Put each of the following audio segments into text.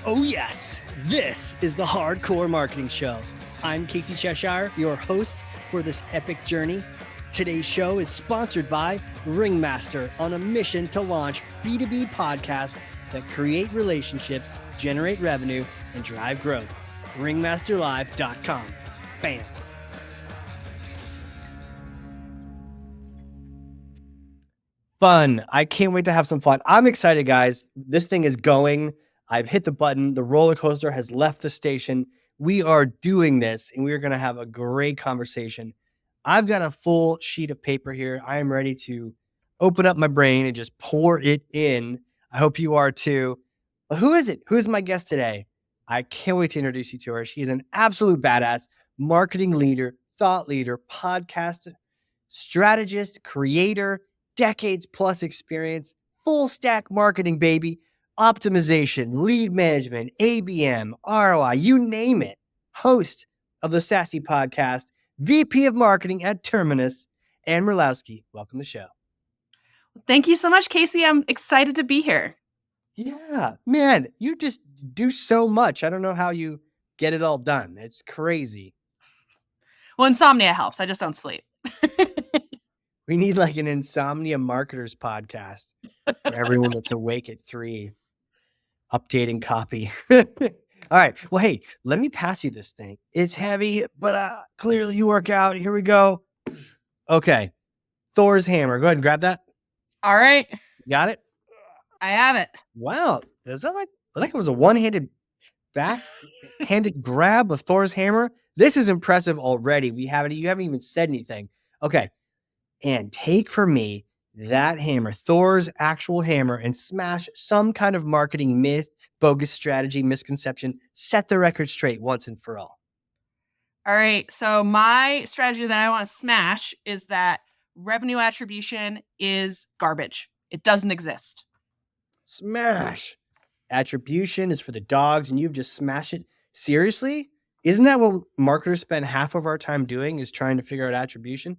Oh yes, this is the Hardcore Marketing Show. I'm Casey Cheshire, your host for this epic journey. Today's show is sponsored by Ringmaster, on a mission to launch B2B podcasts that create relationships, generate revenue, and drive growth. Ringmasterlive.com. Bam. Fun. I can't wait to have some fun. I'm excited, guys. This thing is going. I've hit the button. The roller coaster has left the station. We are doing this, and we are going to have a great conversation. I've got a full sheet of paper here. I am ready to open up my brain and just pour it in. I hope you are too. But who is it? Who is my guest today? I can't wait to introduce you to her. She is an absolute badass marketing leader, thought leader, podcast strategist, creator, decades plus experience, full stack marketing, baby, optimization, lead management, ABM, ROI, you name it. Host of the Sassy Podcast, VP of Marketing at Terminus, Anne Murlowski. Welcome to the show. Thank you so much, Casey. I'm excited to be here. Yeah, man, you just do so much. I don't know how you get it all done. It's crazy. Well, insomnia helps. I just don't sleep. We need like an insomnia marketers podcast for everyone that's awake at 3, updating copy. All right. Well, hey, let me pass you this thing. It's heavy, but clearly you work out. Here we go. Okay. Thor's hammer. Go ahead and grab that. All right. Got it? I have it. Wow. Is that like it was a one-handed back-handed grab of Thor's hammer? This is impressive already. You haven't even said anything. Okay. And take for me that hammer, Thor's actual hammer, and smash some kind of marketing myth, bogus strategy, misconception. Set the record straight once and for all. All right. So my strategy that I want to smash is that revenue attribution is garbage. It doesn't exist. Smash. Attribution is for the dogs, and you've just smashed it. Seriously? Isn't that what marketers spend half of our time doing, is trying to figure out attribution?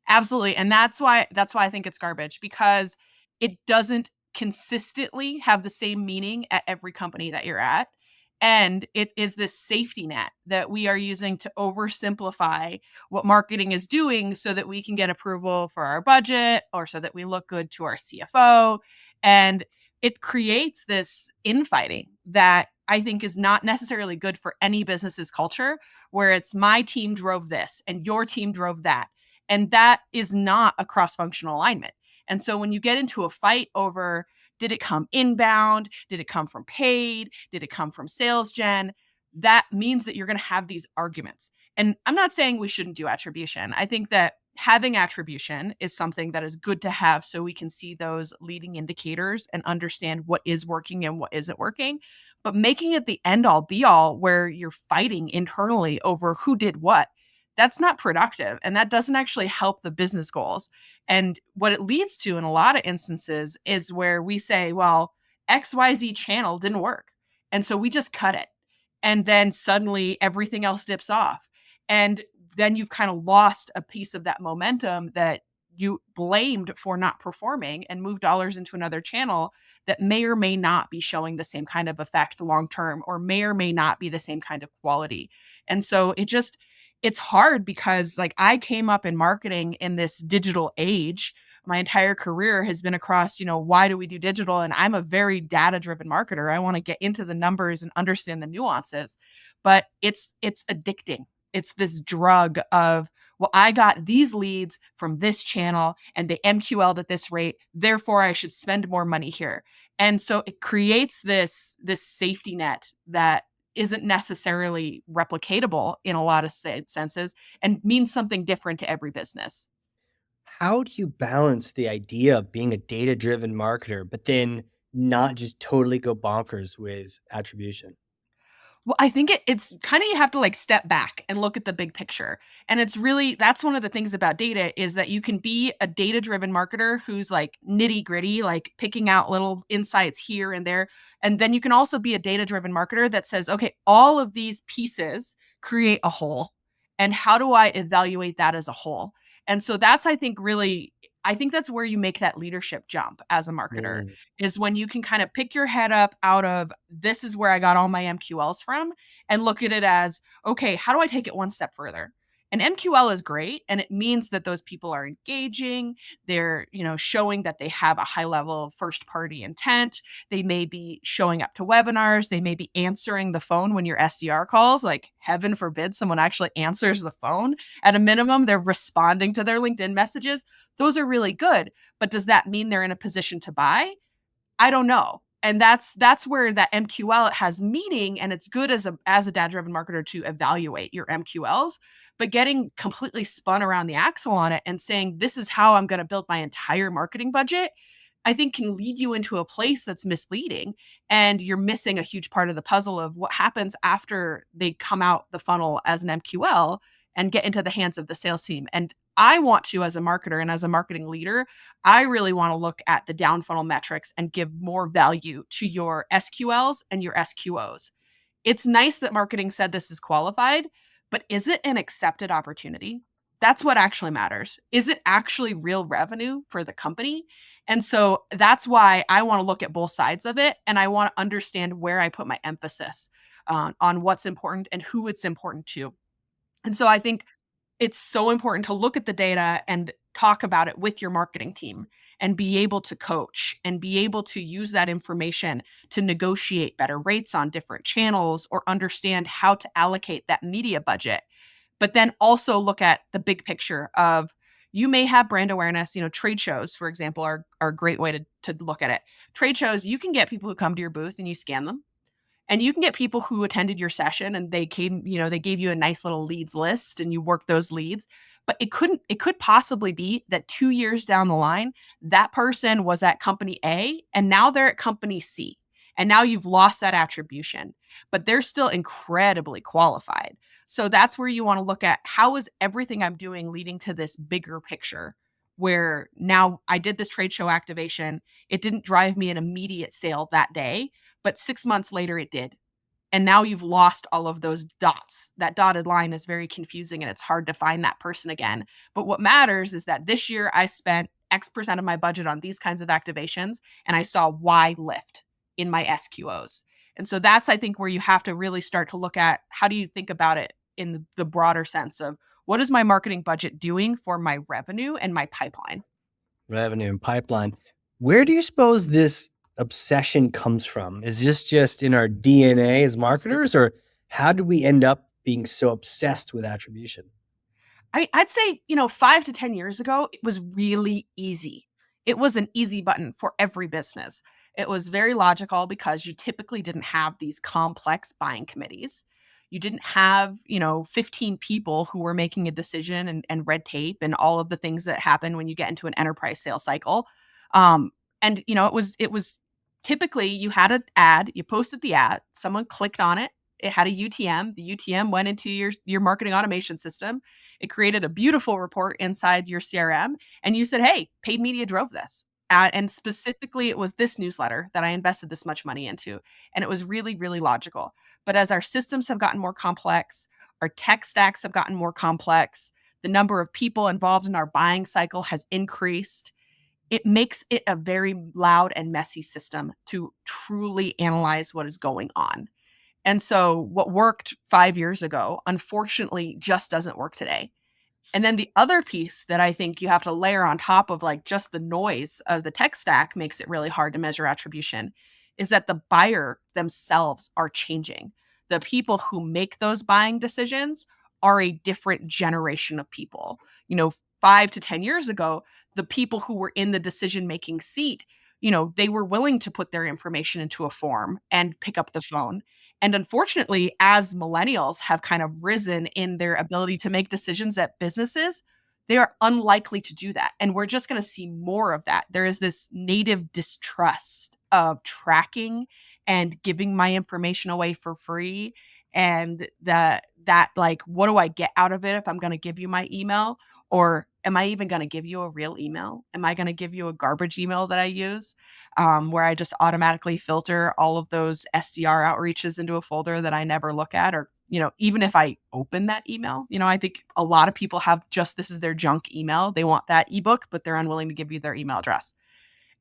Absolutely. And that's why I think it's garbage, because it doesn't consistently have the same meaning at every company that you're at. And it is this safety net that we are using to oversimplify what marketing is doing so that we can get approval for our budget, or so that we look good to our CFO. And it creates this infighting that I think is not necessarily good for any business's culture, where it's my team drove this and your team drove that. And that is not a cross-functional alignment. And so when you get into a fight over, did it come inbound? Did it come from paid? Did it come from sales gen? That means that you're going to have these arguments. And I'm not saying we shouldn't do attribution. I think that having attribution is something that is good to have, so we can see those leading indicators and understand what is working and what isn't working. But making it the end all be all, where you're fighting internally over who did what, that's not productive. And that doesn't actually help the business goals. And what it leads to in a lot of instances is where we say, well, XYZ channel didn't work, and so we just cut it. And then suddenly everything else dips off. And then you've kind of lost a piece of that momentum that you blamed for not performing, and move dollars into another channel that may or may not be showing the same kind of effect long term, or may or may not be the same kind of quality. And so it's hard, because like, I came up in marketing in this digital age. My entire career has been across, why do we do digital? And I'm a very data-driven marketer. I want to get into the numbers and understand the nuances, but it's addicting. It's this drug of, well, I got these leads from this channel and they MQL'd at this rate, therefore I should spend more money here. And so it creates this safety net that isn't necessarily replicatable in a lot of senses, and means something different to every business. How do you balance the idea of being a data-driven marketer, but then not just totally go bonkers with attribution? Well, I think it's kind of, you have to like step back and look at the big picture. And it's really, that's one of the things about data, is that you can be a data-driven marketer who's like nitty-gritty, like picking out little insights here and there. And then you can also be a data-driven marketer that says, okay, all of these pieces create a whole. And how do I evaluate that as a whole? And so that's, I think, really, I think that's where you make that leadership jump as a marketer, Mm. is when you can kind of pick your head up out of this is where I got all my MQLs from and look at it as, okay, how do I take it one step further? And MQL is great, and it means that those people are engaging, they're, showing that they have a high level of first party intent. They may be showing up to webinars, they may be answering the phone when your SDR calls, like heaven forbid someone actually answers the phone. At a minimum, they're responding to their LinkedIn messages. Those are really good, but does that mean they're in a position to buy? I don't know. And that's where that MQL has meaning, and it's good as a data-driven marketer to evaluate your MQLs, but getting completely spun around the axle on it and saying, "This is how I'm gonna build my entire marketing budget," I think can lead you into a place that's misleading, and you're missing a huge part of the puzzle of what happens after they come out the funnel as an MQL and get into the hands of the sales team. And I want to, as a marketer and as a marketing leader, I really want to look at the down funnel metrics and give more value to your SQLs and your SQOs. It's nice that marketing said this is qualified, but is it an accepted opportunity? That's what actually matters. Is it actually real revenue for the company? And so that's why I want to look at both sides of it. And I want to understand where I put my emphasis on what's important and who it's important to. And so I think it's so important to look at the data and talk about it with your marketing team and be able to coach and be able to use that information to negotiate better rates on different channels or understand how to allocate that media budget. But then also look at the big picture of, you may have brand awareness, trade shows, for example, are a great way to look at it. Trade shows, you can get people who come to your booth and you scan them, and you can get people who attended your session and they came, they gave you a nice little leads list and you work those leads. But it could possibly be that 2 years down the line, that person was at company A and now they're at company C. And now you've lost that attribution, but they're still incredibly qualified. So that's where you want to look at, how is everything I'm doing leading to this bigger picture, where now I did this trade show activation. It didn't drive me an immediate sale that day, but 6 months later it did. And now you've lost all of those dots. That dotted line is very confusing and it's hard to find that person again. But what matters is that this year I spent X% of my budget on these kinds of activations and I saw Y lift in my SQOs. And so that's, I think, where you have to really start to look at, how do you think about it in the broader sense of, what is my marketing budget doing for my revenue and my pipeline? Revenue and pipeline. Where do you suppose this obsession comes from? Is this just in our DNA as marketers, or how did we end up being so obsessed with attribution? I'd say, 5 to 10 years ago, it was really easy. It was an easy button for every business. It was very logical because you typically didn't have these complex buying committees. You didn't have, 15 people who were making a decision, and red tape and all of the things that happen when you get into an enterprise sales cycle. And it was typically, you had an ad, you posted the ad, someone clicked on it, it had a UTM. The UTM went into your marketing automation system. It created a beautiful report inside your CRM, and you said, "Hey, paid media drove this." And specifically, it was this newsletter that I invested this much money into, and it was really, really logical. But as our systems have gotten more complex, our tech stacks have gotten more complex, the number of people involved in our buying cycle has increased. It makes it a very loud and messy system to truly analyze what is going on. And so what worked 5 years ago, unfortunately, just doesn't work today. And then the other piece that I think you have to layer on top of, like, just the noise of the tech stack makes it really hard to measure attribution, is that the buyer themselves are changing. The people who make those buying decisions are a different generation of people. 5 to 10 years ago, the people who were in the decision-making seat, they were willing to put their information into a form and pick up the phone. And unfortunately, as millennials have kind of risen in their ability to make decisions at businesses, they are unlikely to do that. And we're just going to see more of that. There is this native distrust of tracking and giving my information away for free. And that like, what do I get out of it if I'm going to give you my email? Or am I even going to give you a real email? Am I going to give you a garbage email that I use? Where I just automatically filter all of those SDR outreaches into a folder that I never look at or even if I open that email, I think a lot of people have just this is their junk email. They want that ebook, but they're unwilling to give you their email address.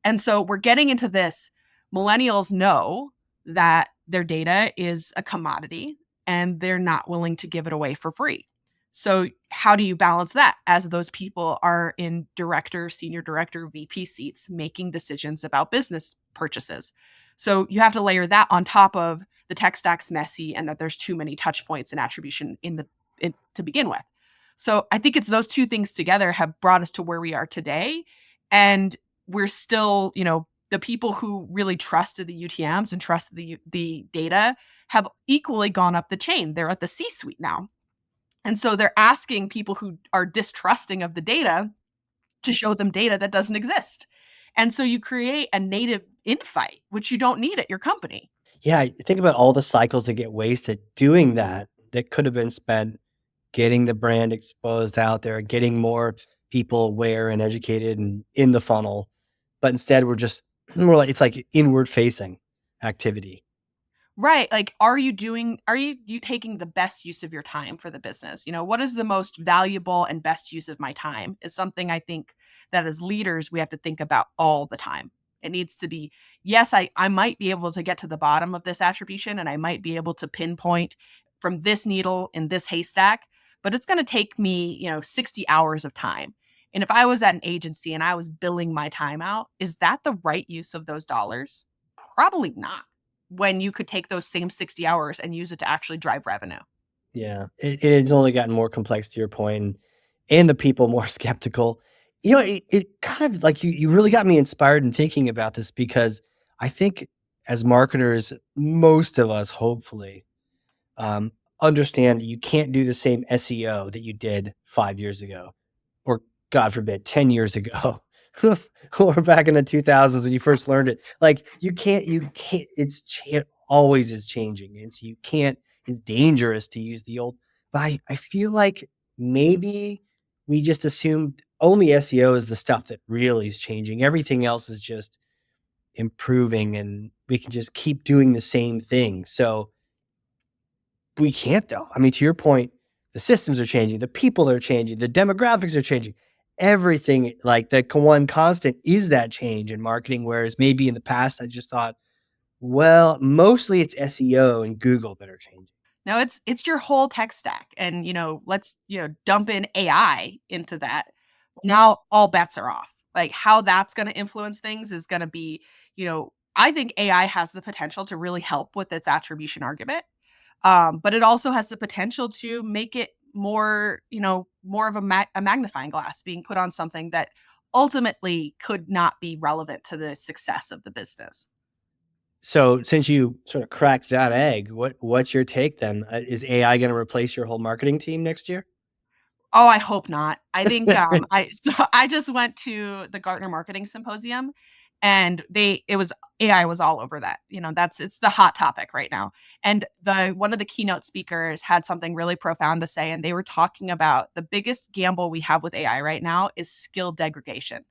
And so we're getting into this. Millennials know that their data is a commodity and they're not willing to give it away for free. So, how do you balance that as those people are in director, senior director, VP seats making decisions about business purchases? So, you have to layer that on top of the tech stack's messy and that there's too many touch points and attribution to begin with. So, I think it's those two things together have brought us to where we are today. And we're still, the people who really trusted the UTMs and trusted the data have equally gone up the chain. They're at the C-suite now. And so they're asking people who are distrusting of the data to show them data that doesn't exist. And so you create a native infight, which you don't need at your company. Yeah, think about all the cycles that get wasted doing that could have been spent getting the brand exposed out there, getting more people aware and educated and in the funnel. But instead, we're just more like it's like inward facing activity. Right. Like, are you taking the best use of your time for the business? What is the most valuable and best use of my time is something I think that as leaders, we have to think about all the time. It needs to be, yes, I might be able to get to the bottom of this attribution and I might be able to pinpoint from this needle in this haystack, but it's going to take me, 60 hours of time. And if I was at an agency and I was billing my time out, is that the right use of those dollars? Probably not, when you could take those same 60 hours and use it to actually drive revenue. Yeah, it's only gotten more complex to your point, and the people more skeptical. It kind of like you really got me inspired in thinking about this because I think as marketers, most of us hopefully um, understand you can't do the same SEO that you did 5 years ago, or God forbid, 10 years ago, or back in the 2000s when you first learned it. Like you can't, it always is changing. And so you can't, it's dangerous to use the old, but I feel like maybe we just assumed only SEO is the stuff that really is changing. Everything else is just improving and we can just keep doing the same thing. So, we can't though. I mean, to your point, the systems are changing, the people are changing, the demographics are changing. Everything like the one constant is that change in marketing. Whereas maybe in the past, I just thought, well, mostly it's SEO and Google that are changing. No, it's your whole tech stack. And let's, dump in AI into that. Now all bets are off. Like, how that's going to influence things is going to be, I think AI has the potential to really help with its attribution argument. But it also has the potential to make it more, more of a magnifying glass being put on something that ultimately could not be relevant to the success of the business. So since you sort of cracked that egg, what's your take then? Is AI going to replace your whole marketing team next year? Oh, I hope not. I think I just went to the Gartner Marketing Symposium and it was AI was all over that. It's the hot topic right now. And the one of the keynote speakers had something really profound to say, and they were talking about the biggest gamble we have with AI right now is skill degradation.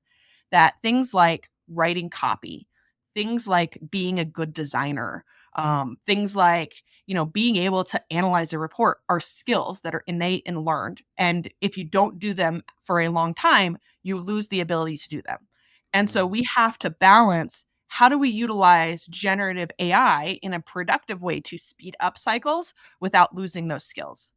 That things like writing copy, things like being a good designer, things like being able to analyze a report are skills that are innate and learned. And if you don't do them for a long time, you lose the ability to do them. And so we have to balance, how do we utilize generative AI in a productive way to speed up cycles without losing those skills?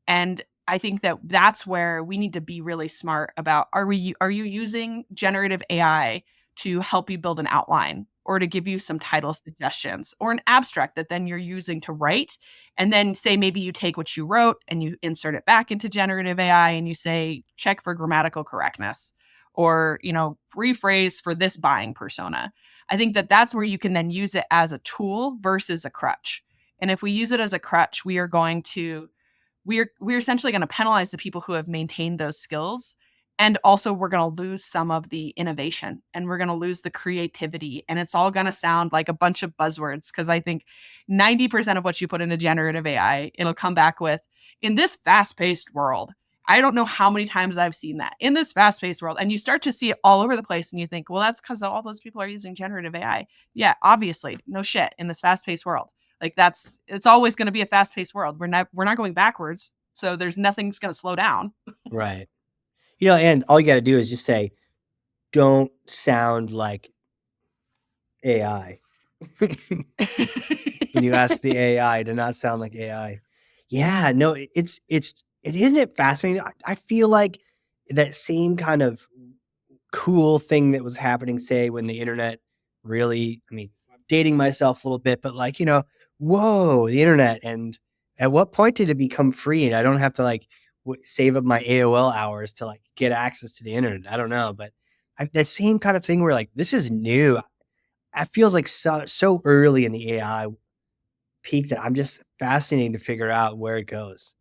And I think that that's where we need to be really smart about, are you using generative AI to help you build an outline or to give you some title suggestions or an abstract that then you're using to write, and then say maybe you take what you wrote and you insert it back into generative AI and you say check for grammatical correctness or rephrase for this buying persona. I think that that's where you can then use it as a tool versus a crutch. And if we use it as a crutch, we're essentially going to penalize the people who have maintained those skills. And also we're going to lose some of the innovation and we're going to lose the creativity. And it's all going to sound like a bunch of buzzwords, because I think 90% of what you put into generative AI, it'll come back with, in this fast-paced world. I don't know how many times I've seen that, in this fast-paced world. And you start to see it all over the place and you think, well, that's because all those people are using generative AI. Yeah, obviously. No shit. In this fast-paced world. Like it's always going to be a fast-paced world. We're not going backwards. So there's nothing's going to slow down. Right. And all you got to do is just say, don't sound like AI. When you ask the AI to not sound like AI. Yeah, no, it isn't it fascinating? I feel like that same kind of cool thing that was happening, say, when the internet really, I mean, I'm dating myself a little bit, but like, whoa, the internet. And at what point did it become free? And I don't have to like save up my AOL hours to like get access to the internet. I don't know, but that same kind of thing where like, this is new. It feels like so early in the AI peak that I'm just fascinating to figure out where it goes.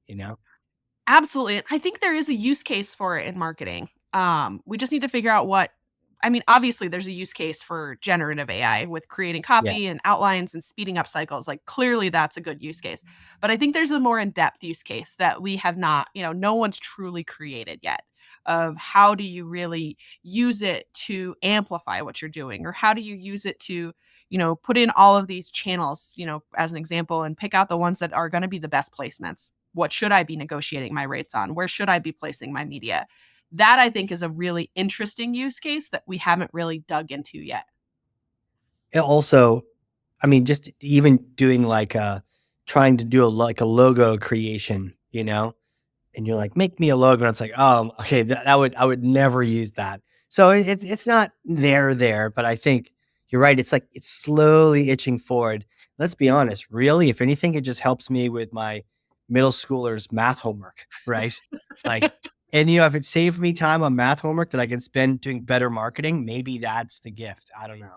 Absolutely. And I think there is a use case for it in marketing. We just need to figure out obviously there's a use case for generative AI with creating Yeah. copy and outlines and speeding up cycles. Like clearly that's a good use case. But I think there's a more in-depth use case that we have not, no one's truly created yet, of how do you really use it to amplify what you're doing, or how do you use it to, put in all of these channels, as an example, and pick out the ones that are going to be the best placements. What should I be negotiating my rates on? Where should I be placing my media? That I think is a really interesting use case that we haven't really dug into yet. It also, I mean, just even doing like trying to do like a logo creation. And you're like, make me a logo. And it's like, oh, okay, I would never use that. So it's not there, but I think you're right. It's like it's slowly itching forward. Let's be honest, really, if anything, it just helps me with my middle schoolers math homework, right? Like, and if it saved me time on math homework that I can spend doing better marketing, maybe that's the gift. I don't know.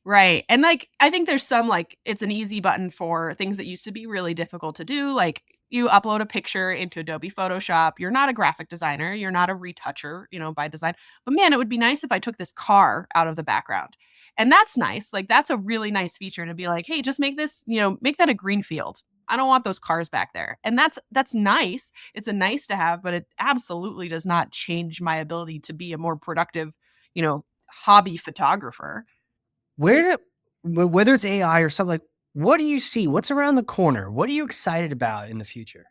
Right. And I think there's some it's an easy button for things that used to be really difficult to do. Like you upload a picture into Adobe Photoshop. You're not a graphic designer. You're not a retoucher, by design. But man, it would be nice if I took this car out of the background. And that's nice. Like that's a really nice feature to be like, hey, just make this, make that a green field. I don't want those cars back there. And that's nice. It's a nice to have, but it absolutely does not change my ability to be a more productive, hobby photographer. Whether it's AI or something, like, what do you see? What's around the corner? What are you excited about in the future?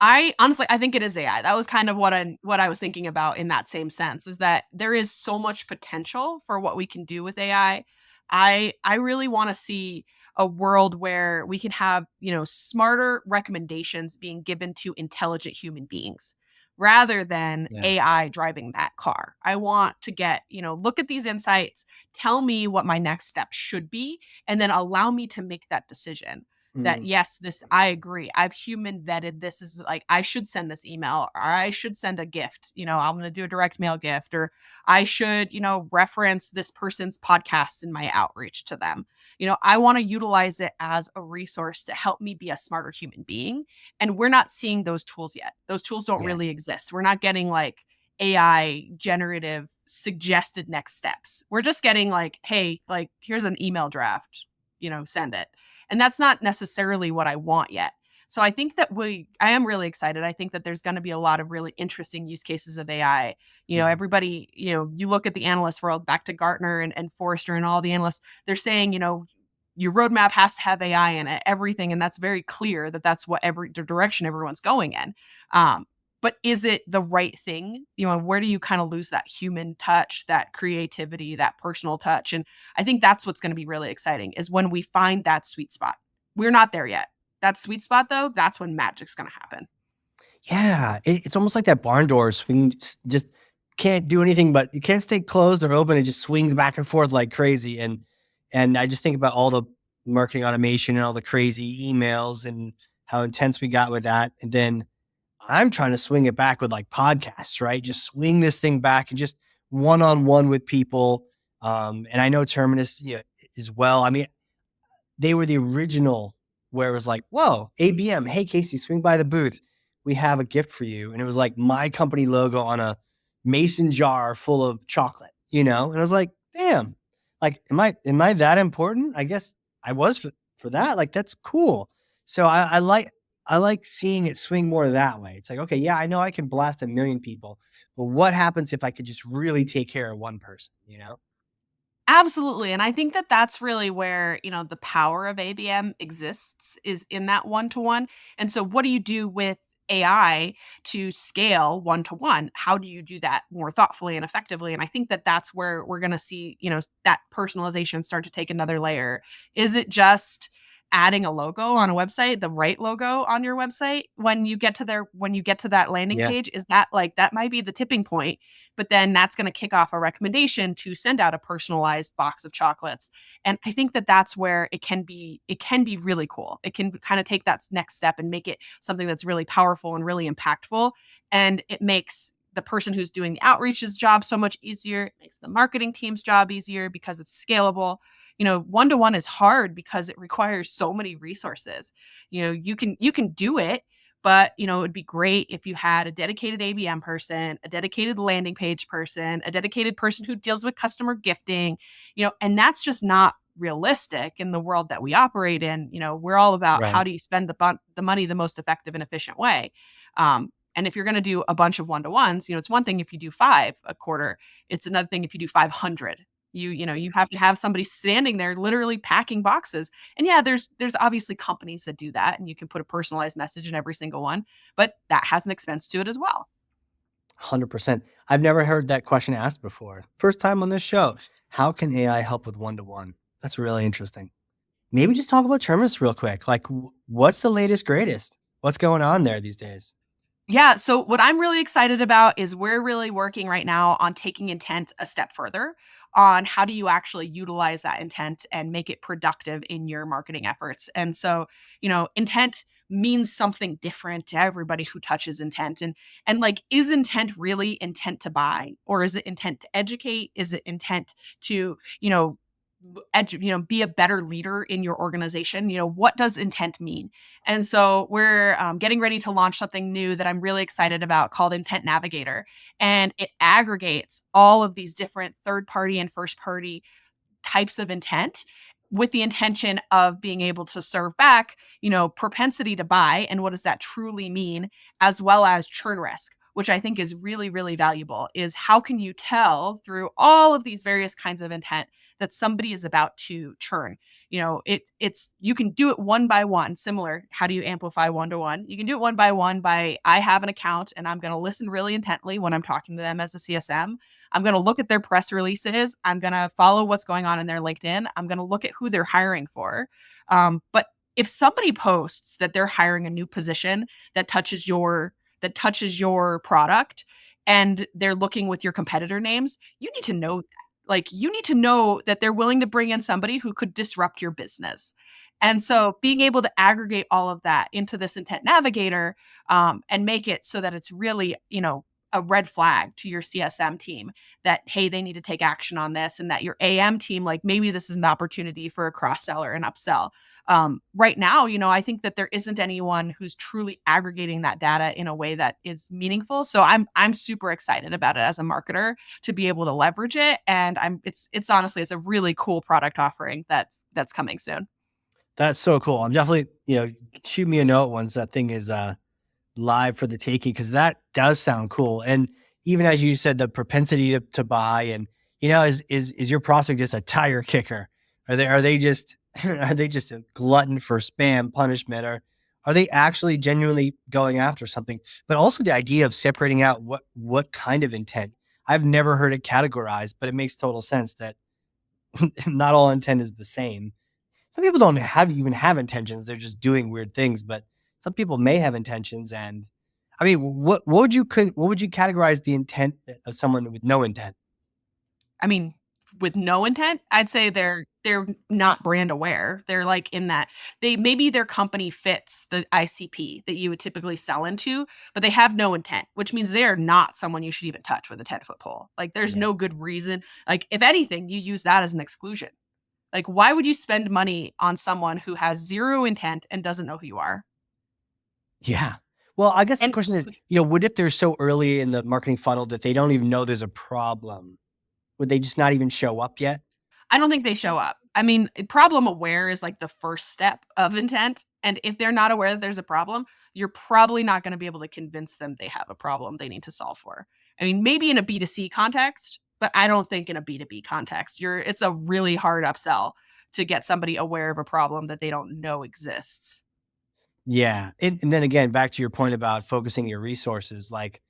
I honestly, I think it is AI. That was kind of what I was thinking about in that same sense, is that there is so much potential for what we can do with AI. I really want to see a world where we can have, smarter recommendations being given to intelligent human beings rather than Yeah. AI driving that car. I want to get, look at these insights, tell me what my next step should be, and then allow me to make that decision that Mm. yes, this I agree. I've human vetted this is like I should send this email or I should send a gift. I'm going to do a direct mail gift or I should, reference this person's podcast in my outreach to them. I want to utilize it as a resource to help me be a smarter human being. And we're not seeing those tools yet. Those tools don't Yeah. really exist. We're not getting AI generative suggested next steps. We're just getting hey, here's an email draft, send it. And that's not necessarily what I want yet. So I think that I am really excited. I think that there's going to be a lot of really interesting use cases of AI. Mhm. Everybody, you look at the analyst world, back to Gartner and Forrester and all the analysts, they're saying, your roadmap has to have AI in it, everything. And that's very clear that that's the direction everyone's going in. But is it the right thing? Where do you kind of lose that human touch, that creativity, that personal touch? And I think that's what's going to be really exciting is when we find that sweet spot. We're not there yet. That sweet spot, though, that's when magic's going to happen. Yeah, it's almost like that barn door swing, just can't do anything, but you can't stay closed or open. It just swings back and forth like crazy. And I just think about all the marketing automation and all the crazy emails and how intense we got with that. And then I'm trying to swing it back with like podcasts, right? Just swing this thing back and just one on one with people. And I know Terminus, as well. I mean, they were the original where it was like, whoa, ABM, hey Casey, swing by the booth. We have a gift for you. And it was like my company logo on a mason jar full of chocolate. And I was like, damn, like, am I that important? I guess I was for that. Like, that's cool. So I like seeing it swing more that way. It's like, okay, yeah, I know I can blast a million people, but what happens if I could just really take care of one person? Absolutely, and I think that that's really where, the power of ABM exists is in that one-to-one, and so what do you do with AI to scale one-to-one? How do you do that more thoughtfully and effectively? And I think that that's where we're gonna see, that personalization start to take another layer. Is it just adding a logo on a website, the right logo on your website when you get to that landing Yeah, page? Is that like that might be the tipping point, but then that's going to kick off a recommendation to send out a personalized box of chocolates. And I think that that's where it can be really cool. It can kind of take that next step and make it something that's really powerful and really impactful, and it makes the person who's doing the outreach's job so much easier. It makes the marketing team's job easier because it's scalable. One to one is hard because it requires so many resources. You can do it, but, it would be great if you had a dedicated ABM person, a dedicated landing page person, a dedicated person who deals with customer gifting, and that's just not realistic in the world that we operate in. We're all about right. how do you spend the money the most effective and efficient way. And if you're going to do a bunch of one-to-ones, it's one thing if you do 5 a quarter. It's another thing if you do 500. You have to have somebody standing there literally packing boxes. And yeah, there's obviously companies that do that, and you can put a personalized message in every single one, but that has an expense to it as well. 100%. I've never heard that question asked before. First time on this show. How can AI help with one to one? That's really interesting. Maybe just talk about Terminus real quick. Like, what's the latest, greatest? What's going on there these days? Yeah, so what I'm really excited about is we're really working right now on taking intent a step further on how do you actually utilize that intent and make it productive in your marketing efforts. And so, intent means something different to everybody who touches intent, and like, is intent really intent to buy, or is it intent to educate? Is it intent to, be a better leader in your organization? What does intent mean? And so we're getting ready to launch something new that I'm really excited about called Intent Navigator. And it aggregates all of these different third party and first party types of intent with the intention of being able to serve back, propensity to buy and what does that truly mean, as well as churn risk, which I think is really, really valuable. Is how can you tell through all of these various kinds of intent that somebody is about to churn? It's you can do it one by one. Similar, how do you amplify one to one? You can do it one by I have an account and I'm going to listen really intently when I'm talking to them as a CSM. I'm going to look at their press releases. I'm going to follow what's going on in their LinkedIn. I'm going to look at who they're hiring for. But if somebody posts that they're hiring a new position that touches your product, and they're looking with your competitor names, you need to know that. Like, you need to know that they're willing to bring in somebody who could disrupt your business. And so being able to aggregate all of that into this intent navigator, and make it so that it's really, a red flag to your CSM team that, hey, they need to take action on this, and that your AM team, like, maybe this is an opportunity for a cross seller and upsell. Right now, I think that there isn't anyone who's truly aggregating that data in a way that is meaningful. So I'm super excited about it as a marketer to be able to leverage it. And it's honestly, it's a really cool product offering that's coming soon. That's so cool. I'm definitely, shoot me a note once that thing is live for the taking, because that does sound cool. And even as you said, the propensity to buy, and is your prospect just a tire kicker? Are they just are they just a glutton for spam punishment, or are they actually genuinely going after something? But also the idea of separating out what kind of intent. I've never heard it categorized, but it makes total sense that not all intent is the same. Some people don't even have intentions. They're just doing weird things, but some people may have intentions. And I mean, what would you categorize the intent of someone with no intent? I mean, with no intent, I'd say they're not brand aware. They're like in that maybe their company fits the ICP that you would typically sell into, but they have no intent, which means they are not someone you should even touch with a 10-foot pole. Like, there's Yeah. no good reason. Like, if anything, you use that as an exclusion. Like, why would you spend money on someone who has zero intent and doesn't know who you are? Yeah. Well, I guess the And question is, what if they're so early in the marketing funnel that they don't even know there's a problem? Would they just not even show up yet? I don't think they show up. I mean, problem aware is like the first step of intent. And if they're not aware that there's a problem, you're probably not going to be able to convince them they have a problem they need to solve for. I mean, maybe in a B2C context, But I don't think in a B2B context, it's a really hard upsell to get somebody aware of a problem that they don't know exists. Yeah. And then again, back to your point about focusing your resources, like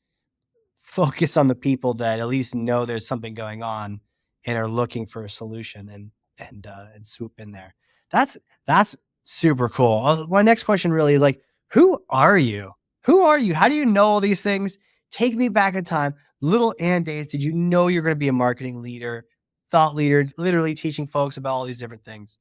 focus on the people that at least know there's something going on and are looking for a solution, and swoop in there. That's that's super cool. My next question really is like, who are you? Who are you? How do you know all these things? Take me back in time. Little Ann days, did you know you're going to be a marketing leader, thought leader, literally teaching folks about all these different things?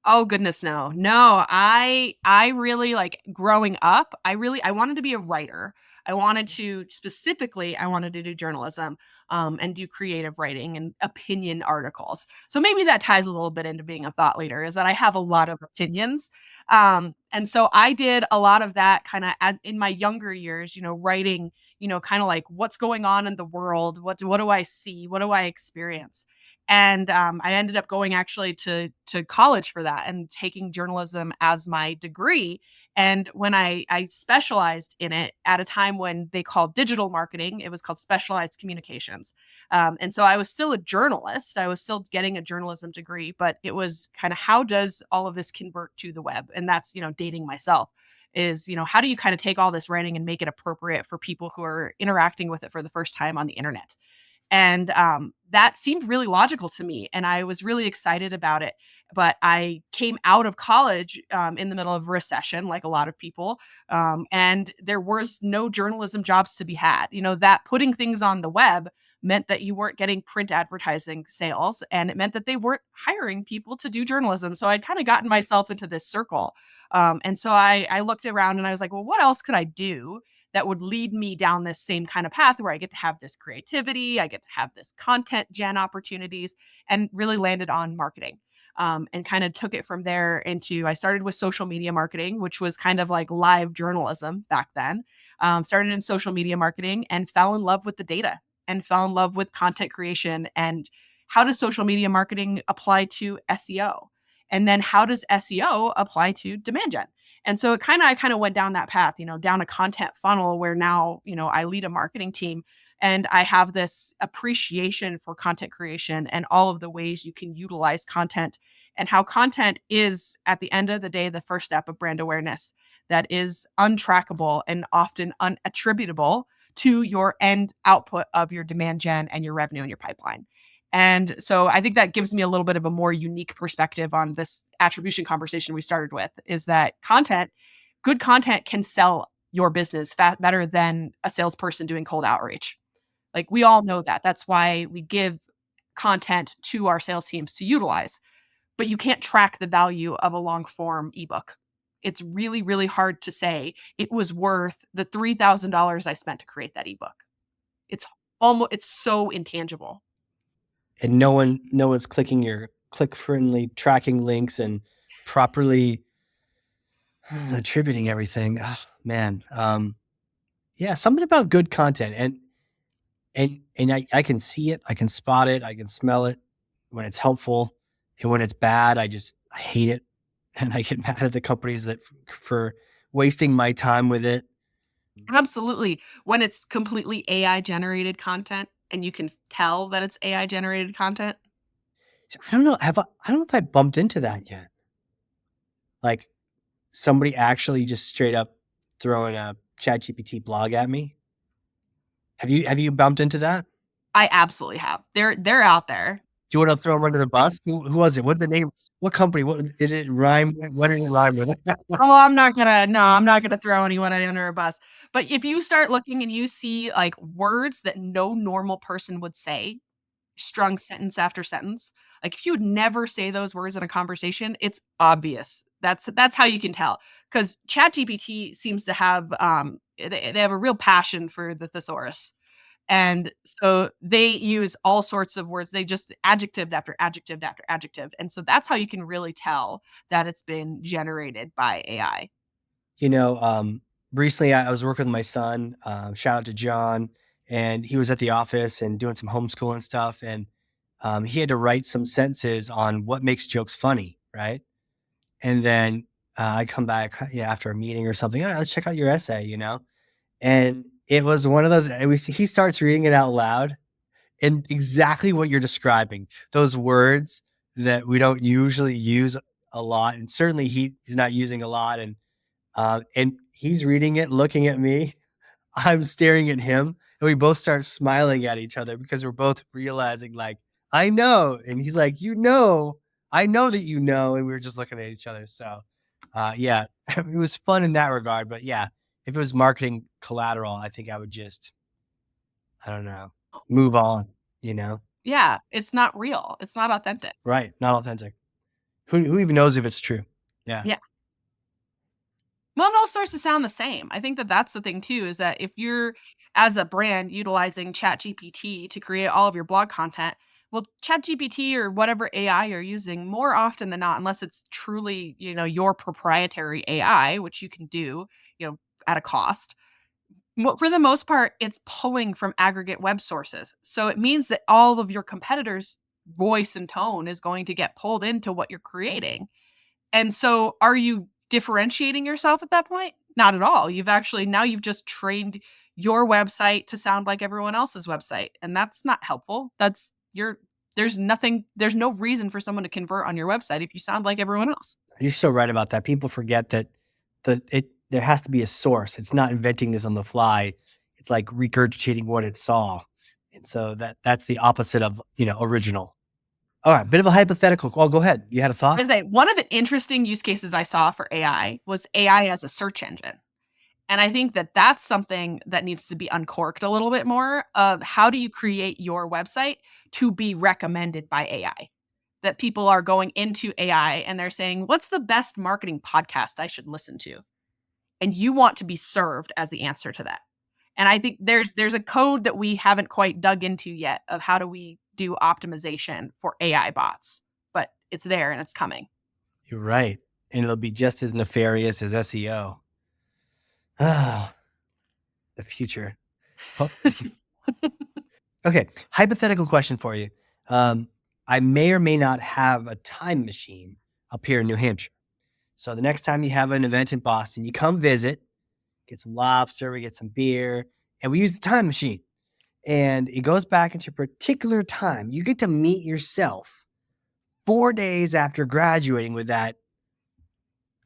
Oh goodness, no. No, I really like growing up, I wanted to be a writer. I wanted to do journalism, and do creative writing and opinion articles. So maybe that ties a little bit into being a thought leader is that I have a lot of opinions. And so I did a lot of that kind of in my younger years, writing, kind of like what's going on in the world, what do I see, what do I experience, and I ended up going actually to college for that and taking journalism as my degree. And when I specialized in it at a time when they called digital marketing, it was called specialized communications. And so I was still a journalist. I was still getting a journalism degree, but it was kind of how does all of this convert to the web? And that's dating myself is how do you kind of take all this writing and make it appropriate for people who are interacting with it for the first time on the internet? And that seemed really logical to me. And I was really excited about it. But I came out of college in the middle of a recession, like a lot of people. And there was no journalism jobs to be had. That putting things on the web meant that you weren't getting print advertising sales, and it meant that they weren't hiring people to do journalism. So I'd kind of gotten myself into this circle. And so I looked around and I was like, well, what else could I do that would lead me down this same kind of path where I get to have this creativity, I get to have this content gen opportunities, and really landed on marketing. And kind of took it from there into I started with social media marketing, which was kind of like live journalism back then. Started in social media marketing and fell in love with the data and fell in love with content creation and how does social media marketing apply to SEO? And then how does SEO apply to demand gen? And so I kind of went down that path, down a content funnel where now, I lead a marketing team and I have this appreciation for content creation and all of the ways you can utilize content and how content is at the end of the day the first step of brand awareness that is untrackable and often unattributable to your end output of your demand gen and your revenue and your pipeline. And so I think that gives me a little bit of a more unique perspective on this attribution conversation we started with is that good content can sell your business better than a salesperson doing cold outreach. Like we all know that. That's why we give content to our sales teams to utilize, but you can't track the value of a long form ebook. It's really, really hard to say it was worth the $3,000 I spent to create that ebook. It's it's so intangible. And no one's clicking your click friendly tracking links and properly attributing everything. Oh, man. Yeah, something about good content, and I can see it, I can spot it, I can smell it when it's helpful, and when it's bad, I hate it, and I get mad at the companies that for wasting my time with it. Absolutely. When it's completely AI generated content and you can tell that it's AI generated content. I don't know. I don't know if I bumped into that yet. Like somebody actually just straight up throwing a ChatGPT blog at me. Have you bumped into that? I absolutely have. They're out there. Do you want to throw them under the bus? Who was it? What the name? What company? What did it rhyme? What did it rhyme with? Oh, I'm not gonna throw anyone under a bus. But if you start looking and you see like words that no normal person would say, strung sentence after sentence, like if you would never say those words in a conversation, it's obvious. That's how you can tell. Because ChatGPT seems to have they have a real passion for the thesaurus. And so they use all sorts of words. They just adjective after adjective after adjective. And so that's how you can really tell that it's been generated by AI. You know, recently I was working with my son. Shout out to John, and he was at the office and doing some homeschooling stuff, and he had to write some sentences on what makes jokes funny, right? And then I come back, after a meeting or something. "Oh, let's check out your essay," and it was one of those. He starts reading it out loud, And exactly what you're describing, those words that we don't usually use a lot, and certainly he's not using a lot, and he's reading it, looking at me, I'm staring at him, and we both start smiling at each other because we're both realizing, like, I know, and he's like, I know that you know, and we were just looking at each other. So, yeah, it was fun in that regard. But yeah, if it was marketing collateral, I think I would just, I don't know, move on. You know, Yeah, it's not real. It's not authentic. right? Not authentic. Who even knows if it's true? Yeah, Yeah. Well, it all starts to sound the same. I think that that's the thing too, is that if you're, as a brand, utilizing ChatGPT to create all of your blog content, well, ChatGPT or whatever AI you're using, more often than not, unless it's truly, your proprietary AI, which you can do, at a cost, for the most part, it's pulling from aggregate web sources. So it means that all of your competitors' voice and tone is going to get pulled into what you're creating. And so are you differentiating yourself at that point? Not at all. You've just trained your website to sound like everyone else's website, and that's not helpful. There's no reason for someone to convert on your website if you sound like everyone else. you're so right about that. People forget that there has to be a source. It's not inventing this on the fly. It's like regurgitating what it saw, and so that's the opposite of original. All right, bit of a hypothetical. Oh, go ahead. You had a thought? I say one of the interesting use cases I saw for AI was AI as a search engine. And I think that that's something that needs to be uncorked a little bit more of how do you create your website to be recommended by AI? That people are going into AI and they're saying, "What's the best marketing podcast I should listen to?" And you want to be served as the answer to that. And I think there's a code that we haven't quite dug into yet of how do we do optimization for AI bots, but it's there and it's coming. You're right, and it'll be just as nefarious as SEO. Ah, the future. Oh, okay, hypothetical question for you. I may or may not have a time machine up here in New Hampshire. So the next time you have an event in Boston, you come visit, get some lobster, we get some beer, and we use the time machine. And it goes back into a particular time. You get to meet yourself 4 days after graduating with that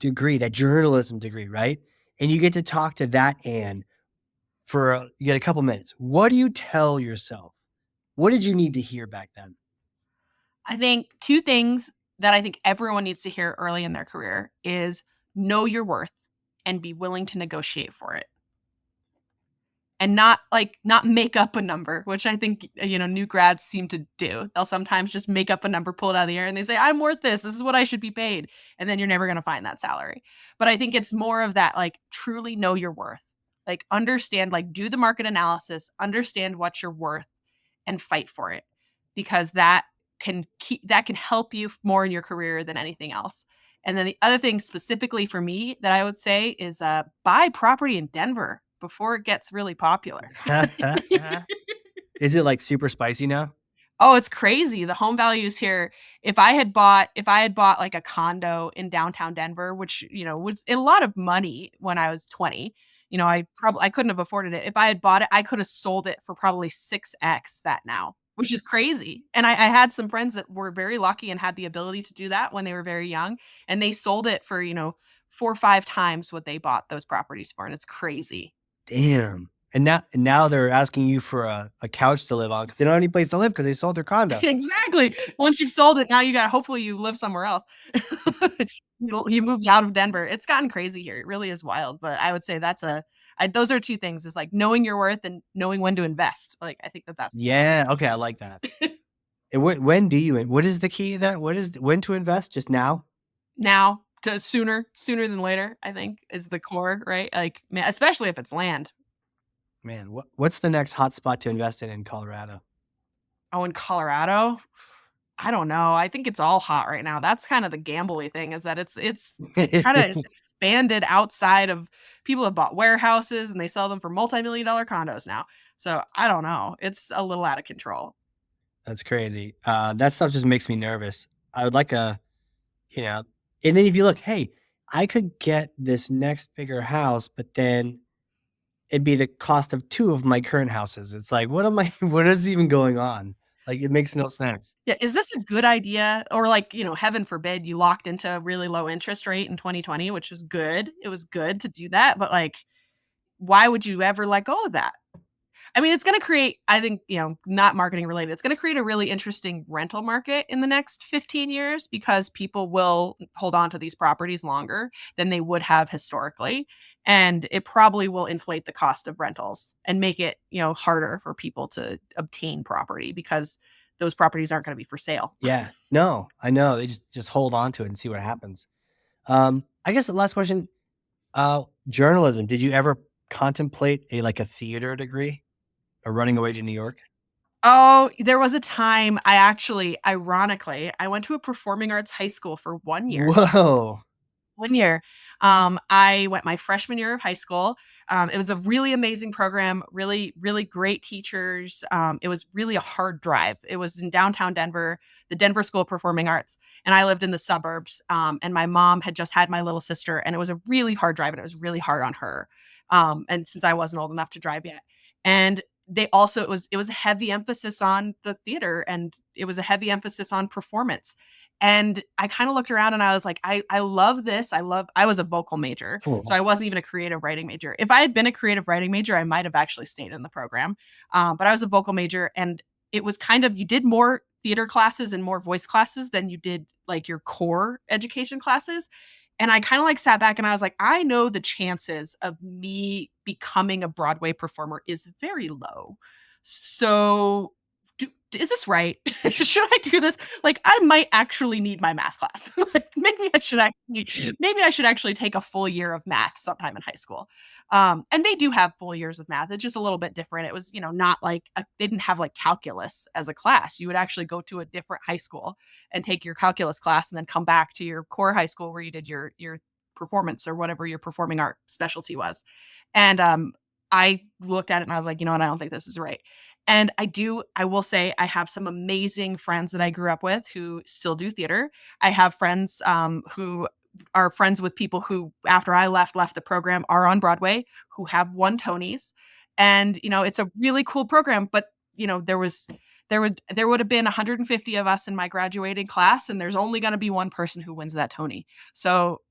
degree, that journalism degree, right? And you get to talk to that Anne you get a couple minutes. What do you tell yourself? What did you need to hear back then? I think 2 things that I think everyone needs to hear early in their career is know your worth and be willing to negotiate for it. And not make up a number, which I think, new grads seem to do. They'll sometimes just make up a number, pull it out of the air, and they say, "I'm worth this. This is what I should be paid." And then you're never gonna find that salary. But I think it's more of that, like, truly know your worth. Like, understand, like, do the market analysis, understand what you're worth, and fight for it. Because that can help you more in your career than anything else. And then the other thing specifically for me that I would say is, buy property in Denver before it gets really popular. Is it like super spicy now? Oh, it's crazy. The home values here, if I had bought like a condo in downtown Denver, which, was a lot of money when I was 20, I couldn't have afforded it. If I had bought it, I could have sold it for probably 6x that now, which is crazy. And I had some friends that were very lucky and had the ability to do that when they were very young, and they sold it for, 4 or 5 times what they bought those properties for, and it's crazy. Damn. And now they're asking you for a couch to live on because they don't have any place to live because they sold their condo. Exactly. Once you've sold it, now hopefully you live somewhere else. You moved out of Denver. It's gotten crazy here. It really is wild, but I would say those are 2 things, is, like, knowing your worth and knowing when to invest. Like, I think that that's Yeah. Okay. I like that. And when do you? What is the key of that? When to invest? Just now? now to sooner than later, I think, is the core, right? Like, especially if it's land. Man, what's the next hot spot to invest in Colorado? Oh, in Colorado? I don't know. I think it's all hot right now. That's kind of the gambly thing, is that it's kinda expanded outside of, people have bought warehouses and they sell them for multi-million dollar condos now. So, I don't know. It's a little out of control. That's crazy. That stuff just makes me nervous. I would like you know, and then if you look, hey, I could get this next bigger house, but then it'd be the cost of 2 of my current houses. It's like, what am I what is even going on? Like, it makes no sense. Yeah, is this a good idea? Or like, heaven forbid you locked into a really low interest rate in 2020, which is good. It was good to do that, but like, why would you ever let go of that? I mean, it's gonna create, I think, not marketing related, it's gonna create a really interesting rental market in the next 15 years because people will hold on to these properties longer than they would have historically. And it probably will inflate the cost of rentals and make it, harder for people to obtain property because those properties aren't gonna be for sale. Yeah. No, I know. They just hold on to it and see what happens. I guess the last question, journalism. Did you ever contemplate a theater degree or running away to New York? Oh, there was a time I actually, ironically, I went to a performing arts high school for 1 year. Whoa. 1 year. I went my freshman year of high school. It was a really amazing program, really, really great teachers. It was really a hard drive. It was in downtown Denver, the Denver School of Performing Arts, and I lived in the suburbs. And my mom had just had my little sister, and it was a really hard drive, and it was really hard on her. And since I wasn't old enough to drive yet, and they also it was a heavy emphasis on the theater, and it was a heavy emphasis on performance. And I kinda looked around and I was like, I love this. I was a vocal major, so Cool. I wasn't even a creative writing major. If I had been a creative writing major, I might have actually stayed in the program. But I was a vocal major, and it was kind of, you did more theater classes and more voice classes than you did, like, your core education classes. And I kinda, like, sat back and I was like, "I know the chances of me becoming a Broadway performer is very low. So, is this right? Should I do this? Like, I might actually need my math class. Like, maybe I should actually take a full year of math sometime in high school." And they do have full years of math. It's just a little bit different. It was, not like they didn't have like calculus as a class. You would actually go to a different high school and take your calculus class and then come back to your core high school where you did your performance or whatever your performing art specialty was. And I looked at it and I was like, you know what, I don't think this is right. And I will say I have some amazing friends that I grew up with who still do theater. I have friends who are friends with people who, after I left the program, are on Broadway, who have won Tonys. And, it's a really cool program, but, there would have been 150 of us in my graduating class, and there's only gonna be one person who wins that Tony. So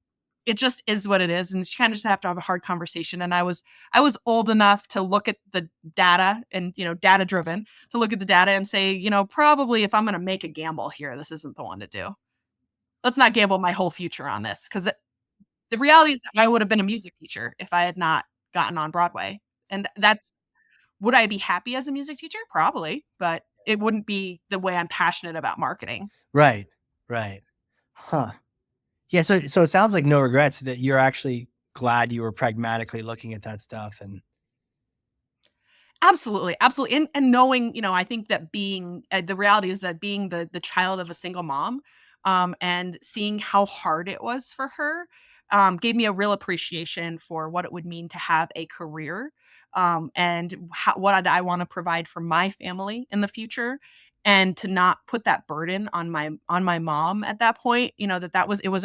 it just is what it is, and you kinda just have to have a hard conversation. And I was old enough to look at the data and, data driven, to look at the data and say, probably if I'm gonna make a gamble here, this isn't the one to do. Let's not gamble my whole future on this, 'cause the reality is I would have been a music teacher if I had not gotten on Broadway. And that's, would I be happy as a music teacher? Probably, but it wouldn't be the way I'm passionate about marketing. Right. Right. Huh. Yeah, so it sounds like no regrets, that you're actually glad you were pragmatically looking at that stuff. And Absolutely, absolutely, and knowing, I think that being the reality is that being the child of a single mom, and seeing how hard it was for her, gave me a real appreciation for what it would mean to have a career, and what I wanna provide for my family in the future, and to not put that burden on my mom at that point. That was, it was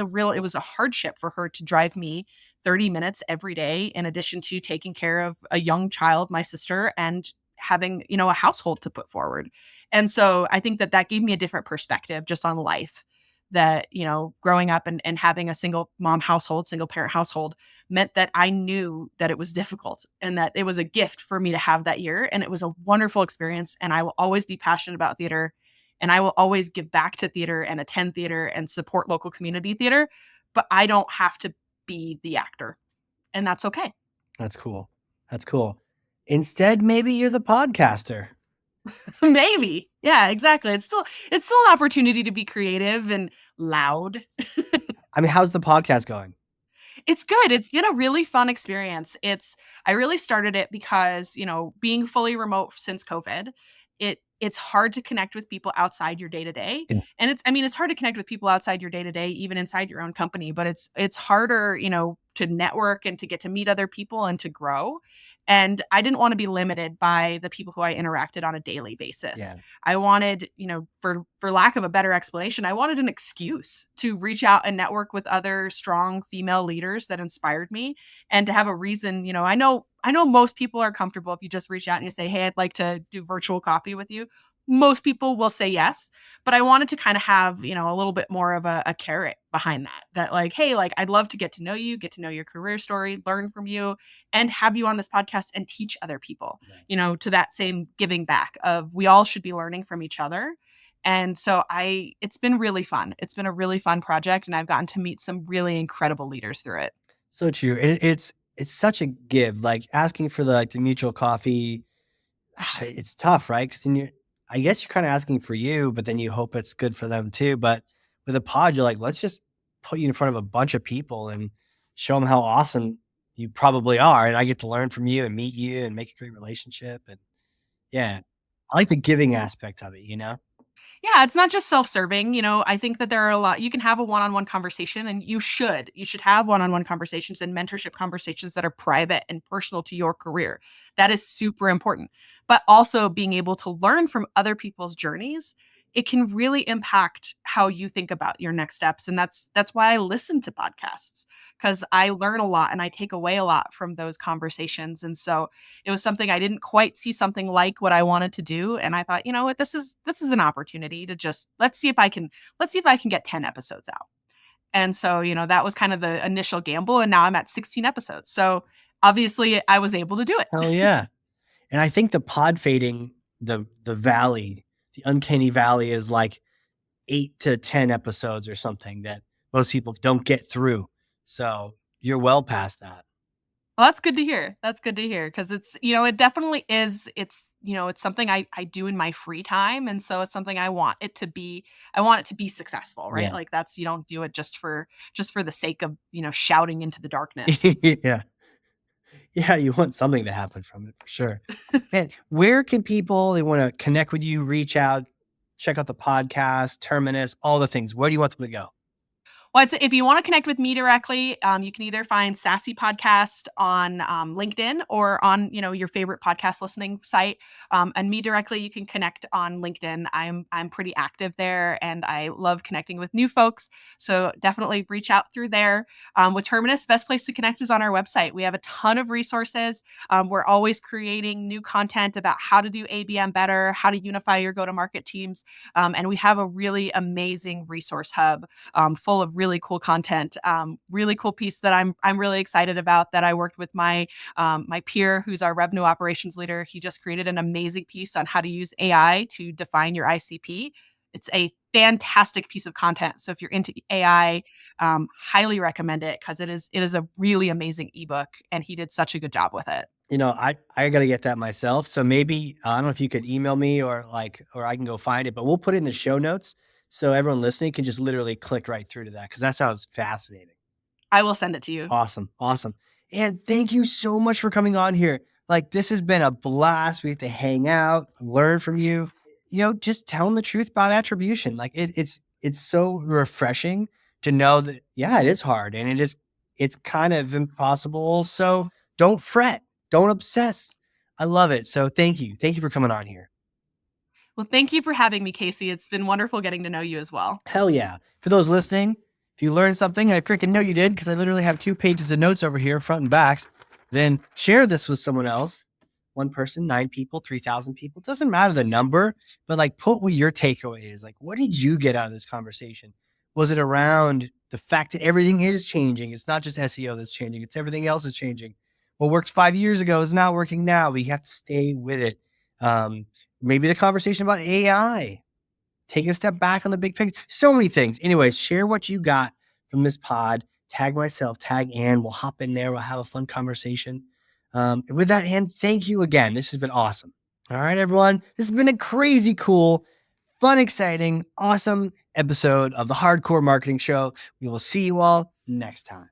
a hardship for her to drive me 30 minutes every day, in addition to taking care of a young child, my sister, and having, a household to put forward. And so I think that gave me a different perspective just on life, that, growing up and having a single mom household, single parent household, meant that I knew that it was difficult and that it was a gift for me to have that year. And it was a wonderful experience. And I will always be passionate about theater, and I will always give back to theater and attend theater and support local community theater, but I don't have to be the actor, and that's okay. that's cool. That's cool. Instead, maybe you're the podcaster. Maybe. Yeah, exactly. It's still an opportunity to be creative and loud. I mean, how's the podcast going? It's good. It's been a really fun experience. I really started it because, being fully remote since COVID, it's hard to connect with people outside your day to day. And And it's hard to connect with people outside your day to day, even inside your own company, but it's harder, network and to get to meet other people and to grow. And I didn't want to be limited by the people who I interacted on a daily basis. Yeah. I wanted, for lack of a better explanation, I wanted an excuse to reach out and network with other strong female leaders that inspired me, and to have a reason. I know most people are comfortable if you just reach out and you say, "Hey, I'd like to do virtual coffee with you." Most people will say yes, but I wanted to kind of have, a little bit more of a carrot behind that like, "Hey, like, I'd love to get to know you, get to know your career story, learn from you, and have you on this podcast and teach other people," Right. to that same giving back of we all should be learning from each other. And so it's been really fun. It's been a really fun project, and I've gotten to meet some really incredible leaders through it. So true. It's such a give. Like asking for the mutual coffee, it's tough, right? Because then I guess you're kind of asking for you, but then you hope it's good for them too. But with a pod, you're like, let's just put you in front of a bunch of people and show them how awesome you probably are, and I get to learn from you and meet you and make a great relationship. And yeah, I like the giving aspect of it. Yeah, it's not just self-serving. I think that there are a lot you can have a one-on-one conversation, and you should have one-on-one conversations and mentorship conversations that are private and personal to your career. That is super important. But also being able to learn from other people's journeys, it can really impact how you think about your next steps. And that's why I listen to podcasts, because I learn a lot and I take away a lot from those conversations. And so it was something I didn't quite see something like what I wanted to do, and I thought, you know what, this is an opportunity to just let's see if I can get 10 episodes out. And so, that was kind of the initial gamble, and now I'm at 16 episodes. So, obviously I was able to do Hell it. yeah. And I think the pod fading, the valley, the uncanny valley is like 8 to 10 episodes or something that most people don't get through. So you're well past that. Well, that's good to hear. That's good to hear, because it definitely is. It's something I do in my free time. And so it's something I want it to be successful, right? Yeah. Like, you don't do it just for the sake of, shouting into the darkness. Yeah. Yeah, you want something to happen from it for sure. Man, where can people they want to connect with you, reach out, check out the podcast, Terminus, all the things? Where do you want them to go? Well, if you want to connect with me directly, you can either find Sassy Podcast on LinkedIn or on your favorite podcast listening site. And me directly, you can connect on LinkedIn. I'm pretty active there, and I love connecting with new folks. So definitely reach out through there. With Terminus, best place to connect is on our website. We have a ton of resources. We're always creating new content about how to do ABM better, how to unify your go-to-market teams, and we have a really amazing resource hub full of really cool content. Really cool piece that I'm really excited about, that I worked with my peer, who's our revenue operations leader. He just created an amazing piece on how to use AI to define your ICP. It's a fantastic piece of content. So if you're into AI, highly recommend it, because it is a really amazing ebook, and he did such a good job with it. I got to get that myself. So maybe I don't know if you could email me or I can go find it, but we'll put it in the show notes so everyone listening can just literally click right through to that because that sounds fascinating. I will send it to you. Awesome. Awesome. And thank you so much for coming on here. Like, this has been a blast. We get to hang out, learn from you, just telling the truth about attribution. Like it's so refreshing to know that, yeah, it is hard and it's kind of impossible. So don't fret, don't obsess. I love it. So thank you. Thank you for coming on here. Well, thank you for having me, Casey. It's been wonderful getting to know you as well. Hell yeah. For those listening, if you learned something, and I freaking know you did, because I literally have 2 pages of notes over here, front and back, then share this with someone else. 1 person, 9 people, 3,000 people. It doesn't matter the number, but like put what your takeaway is. Like, what did you get out of this conversation? Was it around the fact that everything is changing? It's not just SEO that's changing. It's everything else is changing. What worked 5 years ago is not working now. We have to stay with it. Maybe the conversation about AI, taking a step back on the big picture. So many things. Anyways, share what you got from this pod. Tag myself, tag Anne. We'll hop in there. We'll have a fun conversation. And with that, Anne, thank you again. This has been awesome. All right, everyone. This has been a crazy cool, fun, exciting, awesome episode of the Hardcore Marketing Show. We will see you all next time.